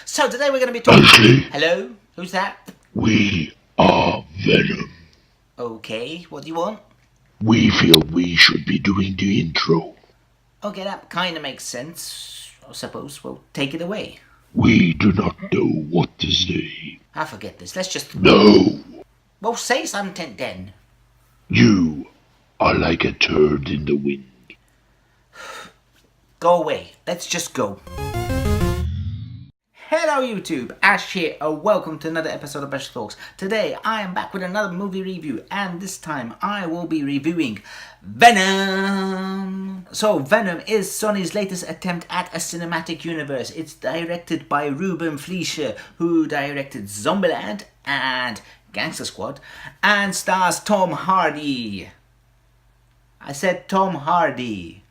So today we're going to be talking... Ashley, Hello? Who's that? we are Venom. Okay, what do you want? We feel we should be doing the intro. Okay, that kind of makes sense, I suppose. Well, take it away. We do not know what to say. I forget this. Let's just... No, Well, say something then. you are like a turd in the wind. Go away. Let's just go. Hello YouTube, Ash here, and welcome to another episode of Ash Talks. Today I am back with another movie review, and this time I will be reviewing Venom. So Venom is Sony's latest attempt at a cinematic universe. It's directed by Ruben Fleischer, who directed Zombieland and Gangster Squad, and stars Tom Hardy. I said Tom Hardy.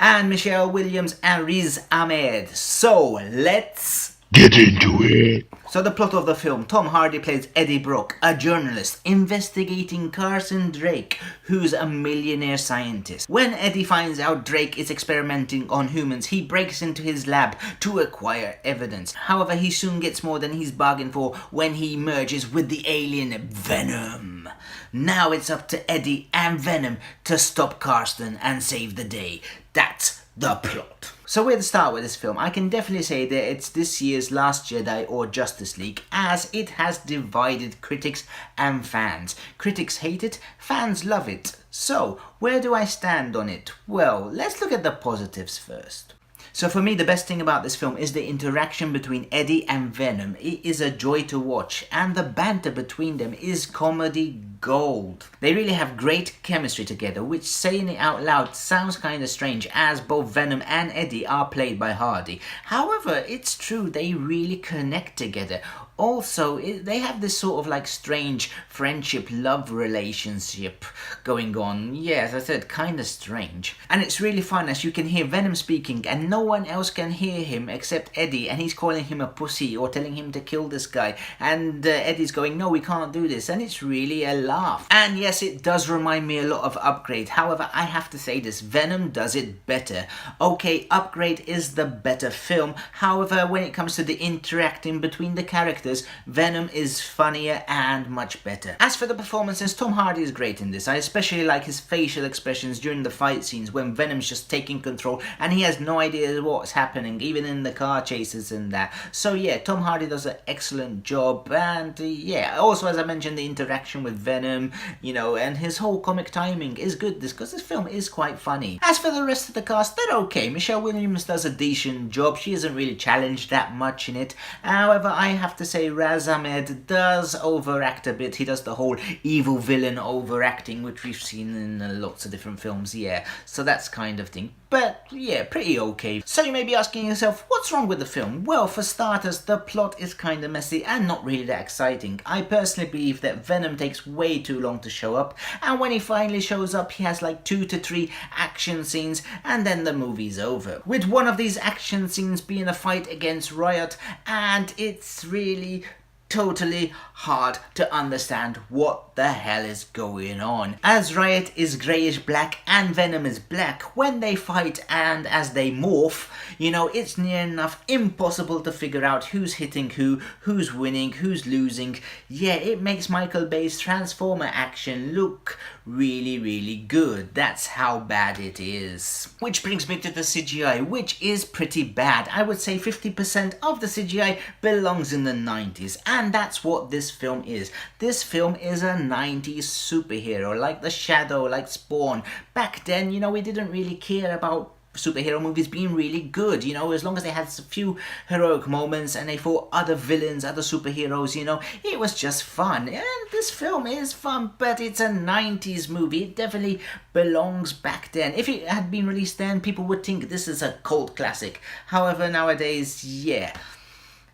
And Michelle Williams and Riz Ahmed. So let's Get into it. So the plot of the film: Tom Hardy plays Eddie Brock, a journalist investigating Carson Drake, who's a millionaire scientist. When Eddie finds out Drake is experimenting on humans, he breaks into his lab to acquire evidence. However, he soon gets more than he's bargained for when he merges with the alien Venom. Now it's up to Eddie and Venom to stop Carson and save the day. That's the plot. So where to start with this film? I can definitely say that it's this year's Last Jedi or Justice League, as it has divided critics and fans. Critics hate it, fans love it. So where do I stand on it? Well, let's look at the positives first. So for me, the best thing about this film is the interaction between Eddie and Venom. It is a joy to watch, and the banter between them is comedy gold. They really have great chemistry together, which, saying it out loud, sounds kind of strange, as both Venom and Eddie are played by Hardy. However, it's true, they really connect together. Also, they have this sort of like strange friendship-love relationship going on. Yeah, as I said, kind of strange. And it's really fun, as you can hear Venom speaking and no one else can hear him except Eddie, and he's calling him a pussy or telling him to kill this guy. And Eddie's going, no, we can't do this. And it's really a laugh. And yes, it does remind me a lot of Upgrade. However, I have to say this, Venom does it better. Okay, Upgrade is the better film. However, when it comes to the interacting between the characters, Venom is funnier and much better. As for the performances, Tom Hardy is great in this. I especially like his facial expressions during the fight scenes when Venom's just taking control and he has no idea what's happening, even in the car chases and that. So yeah, Tom Hardy does an excellent job, and yeah, also as I mentioned, the interaction with Venom, and his whole comic timing is good because this film is quite funny. As for the rest of the cast, they're okay. Michelle Williams does a decent job. She isn't really challenged that much in it. However, I have to say Riz Ahmed does overact a bit. He does the whole evil villain overacting, which we've seen in lots of different films, yeah. So that's kind of thing. But yeah, pretty okay. So you may be asking yourself, what's wrong with the film? Well, for starters, the plot is kind of messy and not really that exciting. I personally believe that Venom takes way too long to show up, and when he finally shows up, he has like 2 to 3 action scenes, and then the movie's over. With one of these action scenes being a fight against Riot, and it's really totally hard to understand what the hell is going on, as Riot is greyish black and Venom is black. When they fight and as they morph, it's near enough impossible to figure out who's hitting who's winning, who's losing. Yeah, it makes Michael Bay's Transformer action look really, really good. That's how bad it is. Which brings me to the CGI, which is pretty bad. I would say 50% of the CGI belongs in the 90s, and that's what this film is. This film is a 90s superhero, like The Shadow, like Spawn. Back then, we didn't really care about superhero movies being really good, as long as they had a few heroic moments and they fought other villains, other superheroes, it was just fun. And this film is fun, but it's a 90s movie. It definitely belongs back then. If it had been released then, people would think this is a cult classic. However, nowadays, yeah,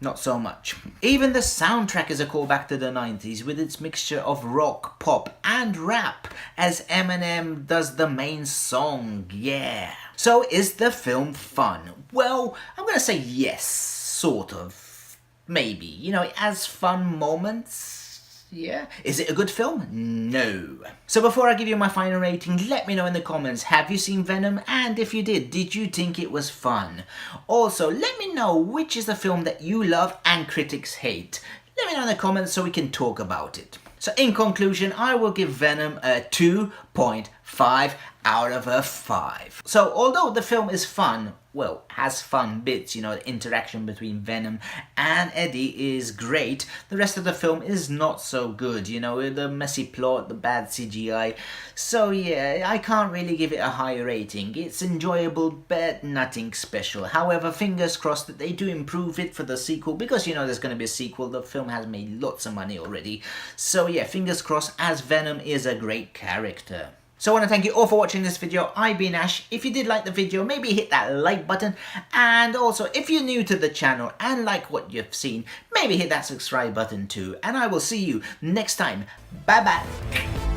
not so much. Even the soundtrack is a callback to the 90s with its mixture of rock, pop and rap, as Eminem does the main song, yeah. So is the film fun? Well, I'm gonna say yes, sort of. Maybe. It has fun moments. Yeah. Is it a good film? No. So before I give you my final rating, let me know in the comments, have you seen Venom? And if you did you think it was fun? Also, let me know which is the film that you love and critics hate. Let me know in the comments so we can talk about it. So in conclusion, I will give Venom a 2.5 out of a 5. So although the film is fun, well, has fun bits, you know, the interaction between Venom and Eddie is great, the rest of the film is not so good, you know, the messy plot, the bad CGI. So yeah, I can't really give it a high rating. It's enjoyable, but nothing special. However, fingers crossed that they do improve it for the sequel, because you know there's going to be a sequel. The film has made lots of money already. So yeah, fingers crossed, as Venom is a great character. So I want to thank you all for watching this video. I've been Ash. If you did like the video, maybe hit that like button. And also, if you're new to the channel and like what you've seen, maybe hit that subscribe button too. And I will see you next time. Bye bye.